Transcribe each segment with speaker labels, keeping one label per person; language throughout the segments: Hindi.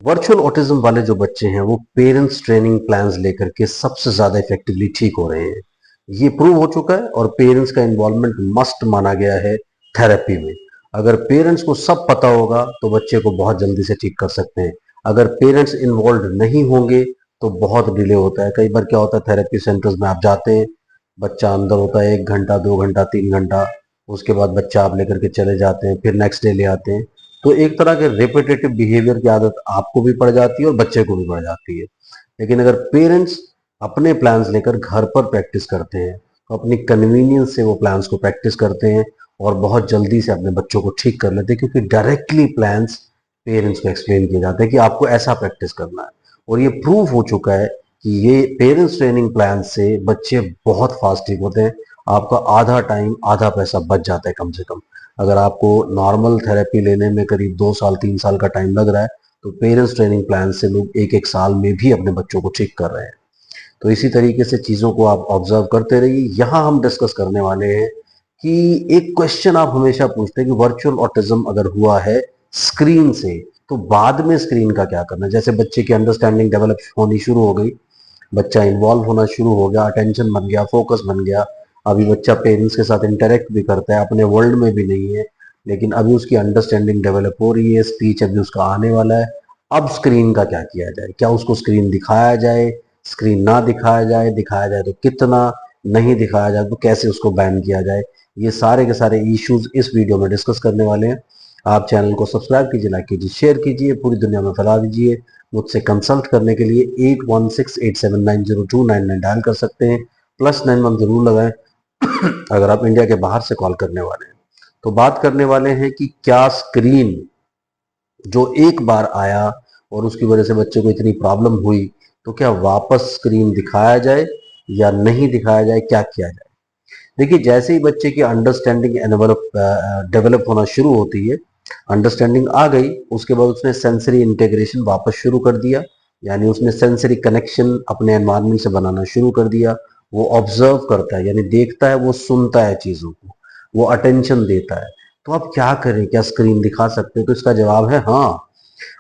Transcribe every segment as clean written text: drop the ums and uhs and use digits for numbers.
Speaker 1: वर्चुअल ऑटिज्म वाले जो बच्चे हैं वो पेरेंट्स ट्रेनिंग प्लान्स लेकर के सबसे ज्यादा इफेक्टिवली ठीक हो रहे हैं। ये प्रूव हो चुका है और पेरेंट्स का इन्वॉल्वमेंट मस्ट माना गया है थेरेपी में। अगर पेरेंट्स को सब पता होगा तो बच्चे को बहुत जल्दी से ठीक कर सकते हैं। अगर पेरेंट्स इन्वॉल्व नहीं होंगे तो बहुत डिले होता है। कई बार क्या होता है, थेरेपी सेंटर्स में आप जाते हैं, बच्चा अंदर होता है 1 घंटा 2 घंटा 3 घंटा, उसके बाद बच्चा आप लेकर के चले जाते हैं, फिर नेक्स्ट डे ले आते हैं। तो एक तरह के रिपीटेटिव बिहेवियर की आदत आपको भी पड़ जाती है और बच्चे को भी पड़ जाती है। लेकिन अगर पेरेंट्स अपने प्लान्स लेकर घर पर प्रैक्टिस करते हैं तो अपनी कन्वीनियंस से वो प्लान्स को प्रैक्टिस करते हैं और बहुत जल्दी से अपने बच्चों को ठीक कर लेते हैं, क्योंकि डायरेक्टली प्लान्स पेरेंट्स को एक्सप्लेन किए जाते हैं कि आपको ऐसा प्रैक्टिस करना है। और ये प्रूव हो चुका है कि ये पेरेंट्स ट्रेनिंग प्लान से बच्चे बहुत फास्ट ठीक होते हैं। आपका आधा टाइम आधा पैसा बच जाता है कम से कम। अगर आपको नॉर्मल थेरेपी लेने में करीब 2 साल 3 साल का टाइम लग रहा है, तो पेरेंट्स ट्रेनिंग प्लान से लोग एक एक साल में भी अपने बच्चों को ठीक कर रहे हैं। तो इसी तरीके से चीज़ों को आप ऑब्जर्व करते रहिए। यहाँ हम डिस्कस करने वाले हैं कि एक क्वेश्चन आप हमेशा पूछते हैं कि वर्चुअल ऑटिज्म अगर हुआ है स्क्रीन से, तो बाद में स्क्रीन का क्या करना है। जैसे बच्चे की अंडरस्टैंडिंग डेवलप होनी शुरू हो गई, बच्चा इन्वॉल्व होना शुरू हो गया, अटेंशन बन गया, फोकस बन गया, अभी बच्चा पेरेंट्स के साथ इंटरेक्ट भी करता है, अपने वर्ल्ड में भी नहीं है, लेकिन अभी उसकी अंडरस्टैंडिंग डेवलप हो रही है, स्पीच अभी उसका आने वाला है। अब स्क्रीन का क्या किया जाए, क्या उसको स्क्रीन दिखाया जाए, स्क्रीन ना दिखाया जाए, दिखाया जाए तो कितना, नहीं दिखाया जाए तो कैसे उसको बैन किया जाए, ये सारे के सारे इश्यूज इस वीडियो में डिस्कस करने वाले हैं। आप चैनल को सब्सक्राइब कीजिए, लाइक कीजिए, शेयर कीजिए, पूरी दुनिया में फैला दीजिए। मुझसे कंसल्ट करने के लिए 8168790299 डायल कर सकते हैं, +91 जरूर लगाएं अगर आप इंडिया के बाहर से कॉल करने वाले हैं। तो बात करने वाले हैं कि क्या स्क्रीन जो एक बार आया और उसकी वजह से बच्चे को इतनी प्रॉब्लम हुई, तो क्या वापस स्क्रीन दिखाया जाए या नहीं दिखाया जाए, क्या किया जाए। देखिए, जैसे ही बच्चे की अंडरस्टैंडिंग डेवलप होना शुरू होती है, अंडरस्टैंडिंग आ गई, उसके बाद उसने सेंसरी इंटीग्रेशन वापस शुरू कर दिया, यानी उसने सेंसरी कनेक्शन अपने एनवायरनमेंट से बनाना शुरू कर दिया। वो ऑब्जर्व करता है, यानी देखता है, वो सुनता है चीजों को, वो अटेंशन देता है। तो आप क्या करें, क्या स्क्रीन दिखा सकते हैं? तो इसका जवाब है हाँ,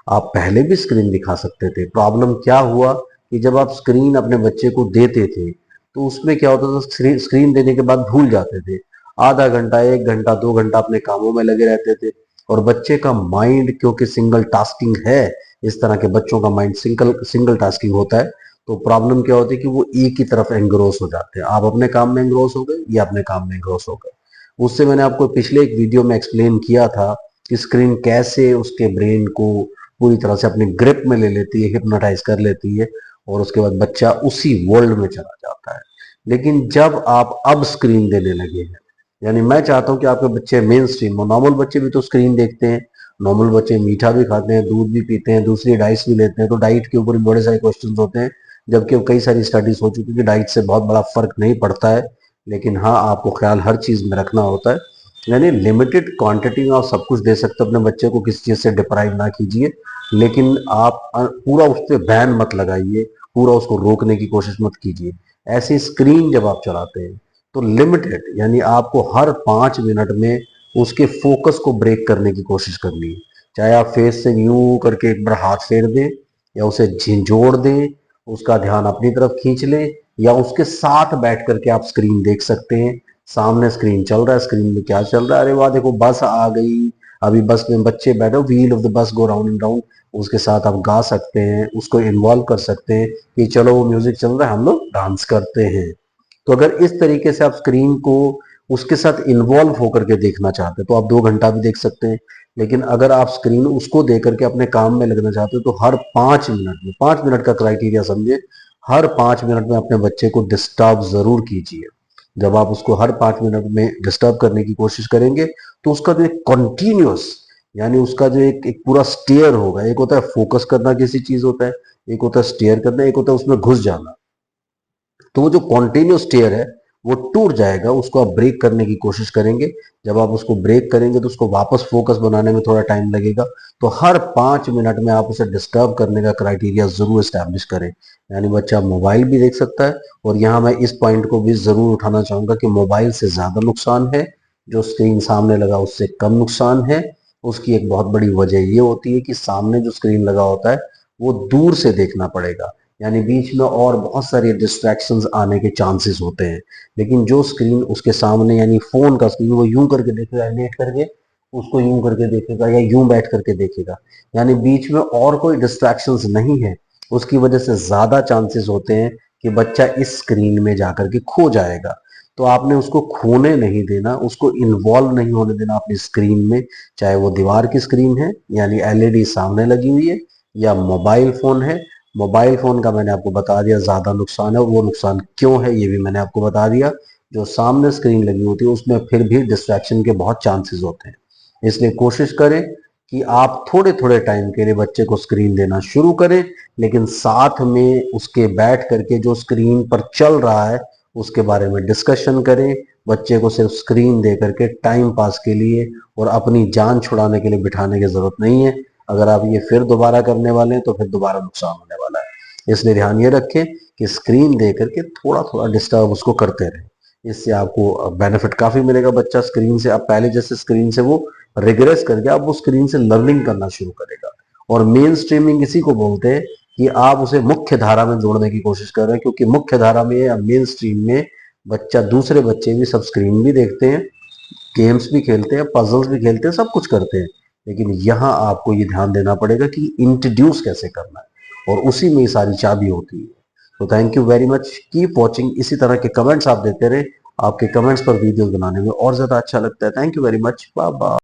Speaker 1: आप पहले भी स्क्रीन दिखा सकते थे। प्रॉब्लम क्या हुआ कि जब आप स्क्रीन अपने बच्चे को देते थे तो उसमें क्या होता था, स्क्रीन देने के बाद भूल जाते थे। आधा घंटा 1 घंटा 2 घंटा अपने कामों में लगे रहते थे, और बच्चे का माइंड क्योंकि सिंगल टास्किंग है, इस तरह के बच्चों का माइंड सिंगल सिंगल टास्किंग होता है। तो प्रॉब्लम क्या होती है कि वो एक ही तरफ एंग्रोस हो जाते हैं। आप अपने काम में एंग्रोस हो गए या अपने काम में एंग्रोस हो गए। उससे मैंने आपको पिछले एक वीडियो में एक्सप्लेन किया था कि स्क्रीन कैसे उसके ब्रेन को पूरी तरह से अपनी ग्रिप में ले लेती है, हिप्नोटाइज कर लेती है, और उसके बाद बच्चा उसी वर्ल्ड में चला जाता है। लेकिन जब आप अब स्क्रीन देने लगे हैं, यानी मैं चाहता हूं कि आपके बच्चे मेन स्ट्रीम हो। नॉर्मल बच्चे भी तो स्क्रीन देखते हैं, नॉर्मल बच्चे मीठा भी खाते हैं, दूध भी पीते हैं, दूसरी डाइट्स भी लेते हैं, तो डाइट के ऊपर भी बड़े सारे क्वेश्चन होते हैं। जबकि कई सारी स्टडीज हो चुकी है कि डाइट से बहुत बड़ा फर्क नहीं पड़ता है। लेकिन हाँ, आपको ख्याल हर चीज में रखना होता है, यानी लिमिटेड क्वांटिटी में आप सब कुछ दे सकते हो। अपने बच्चे को किसी चीज से डिप्राइव ना कीजिए, लेकिन आप पूरा उस पर बैन मत लगाइए, पूरा उसको रोकने की कोशिश मत कीजिए। ऐसी स्क्रीन जब आप चलाते हैं तो लिमिटेड, यानी आपको हर 5 मिनट में उसके फोकस को ब्रेक करने की कोशिश करनी है। चाहे आप फेस से यूं करके एक बार हाथ फेर दें, या उसे झिंझोड़ दें, उसका ध्यान अपनी तरफ खींच लें, या उसके साथ बैठ करके आप स्क्रीन देख सकते हैं। सामने स्क्रीन चल रहा है, स्क्रीन में क्या चल रहा है, अरे वाह देखो बस आ गई, अभी बस में बच्चे बैठे, wheel of the bus go round and round, उसके साथ आप गा सकते हैं, उसको इन्वॉल्व कर सकते हैं कि चलो वो म्यूजिक चल रहा है, हम लोग डांस करते हैं। तो अगर इस तरीके से आप स्क्रीन को उसके साथ इन्वॉल्व होकर के देखना चाहते हैं तो आप 2 घंटा भी देख सकते हैं। लेकिन अगर आप स्क्रीन उसको दे करके अपने काम में लगना चाहते हो तो हर 5 मिनट में, 5 मिनट का क्राइटेरिया समझे, हर 5 मिनट में अपने बच्चे को डिस्टर्ब जरूर कीजिए। जब आप उसको हर 5 मिनट में डिस्टर्ब करने की कोशिश करेंगे तो उसका जो एक कॉन्टिन्यूस, यानी उसका जो एक पूरा स्टेयर होगा, एक होता है फोकस करना किसी चीज होता है, एक होता है स्टेयर करना, एक होता है उसमें घुस जाना। तो वो जो कॉन्टिन्यूस स्टेयर है वो टूट जाएगा, उसको आप ब्रेक करने की कोशिश करेंगे। जब आप उसको ब्रेक करेंगे तो उसको वापस फोकस बनाने में थोड़ा टाइम लगेगा। तो हर 5 मिनट में आप उसे डिस्टर्ब करने का क्राइटेरिया जरूर स्टैब्लिश करें। यानी बच्चा मोबाइल भी देख सकता है, और यहाँ मैं इस पॉइंट को भी जरूर उठाना चाहूंगा कि मोबाइल से ज्यादा नुकसान है, जो स्क्रीन सामने लगा उससे कम नुकसान है। उसकी एक बहुत बड़ी वजह ये होती है कि सामने जो स्क्रीन लगा होता है वो दूर से देखना पड़ेगा, यानी बीच में और बहुत सारी डिस्ट्रैक्शंस आने के चांसेस होते हैं। लेकिन जो स्क्रीन उसके सामने यानी फोन का स्क्रीन, वो यूं करके देखेगा, लेट करके उसको यूं करके देखेगा या यूं बैठ करके देखेगा, यानी बीच में और कोई डिस्ट्रैक्शंस नहीं है, उसकी वजह से ज्यादा चांसेस होते हैं कि बच्चा इस स्क्रीन में जाकर के खो जाएगा। तो आपने उसको खोने नहीं देना, उसको इन्वॉल्व नहीं होने देना अपनी स्क्रीन में, चाहे वो दीवार की स्क्रीन है यानी एलईडी सामने लगी हुई है, या मोबाइल फोन है। मोबाइल फोन का मैंने आपको बता दिया ज्यादा नुकसान है, और वो नुकसान क्यों है ये भी मैंने आपको बता दिया। जो सामने स्क्रीन लगी होती है उसमें फिर भी डिस्ट्रैक्शन के बहुत चांसेस होते हैं, इसलिए कोशिश करें कि आप थोड़े थोड़े टाइम के लिए बच्चे को स्क्रीन देना शुरू करें, लेकिन साथ में उसके बैठ करके जो स्क्रीन पर चल रहा है उसके बारे में डिस्कशन करें। बच्चे को सिर्फ स्क्रीन दे करके टाइम पास के लिए और अपनी जान छुड़ाने के लिए बिठाने की जरूरत नहीं है। अगर आप ये फिर दोबारा करने वाले हैं तो फिर दोबारा नुकसान होने वाला है। इसलिए ध्यान ये रखें कि स्क्रीन दे करके थोड़ा थोड़ा डिस्टर्ब उसको करते रहें, इससे आपको बेनिफिट काफी मिलेगा। बच्चा स्क्रीन से, अब पहले जैसे स्क्रीन से वो रिग्रेस करके अब वो स्क्रीन से लर्निंग करना शुरू करेगा। और मेन स्ट्रीमिंग इसी को बोलते हैं कि आप उसे मुख्य धारा में जोड़ने की कोशिश कर रहे हैं, क्योंकि मुख्य धारा में या मेन स्ट्रीम में बच्चा, दूसरे बच्चे भी सब स्क्रीन भी देखते हैं, गेम्स भी खेलते हैं, पजल्स भी खेलते हैं, सब कुछ करते हैं, लेकिन यहाँ आपको ये ध्यान देना पड़ेगा कि इंट्रोड्यूस कैसे करना है, और उसी में ये सारी चाबी होती है। तो thank you very much, keep watching. इसी तरह के कमेंट्स आप देते रहे, आपके कमेंट्स पर वीडियोस बनाने में और ज्यादा अच्छा लगता है। Thank you very much, bye bye.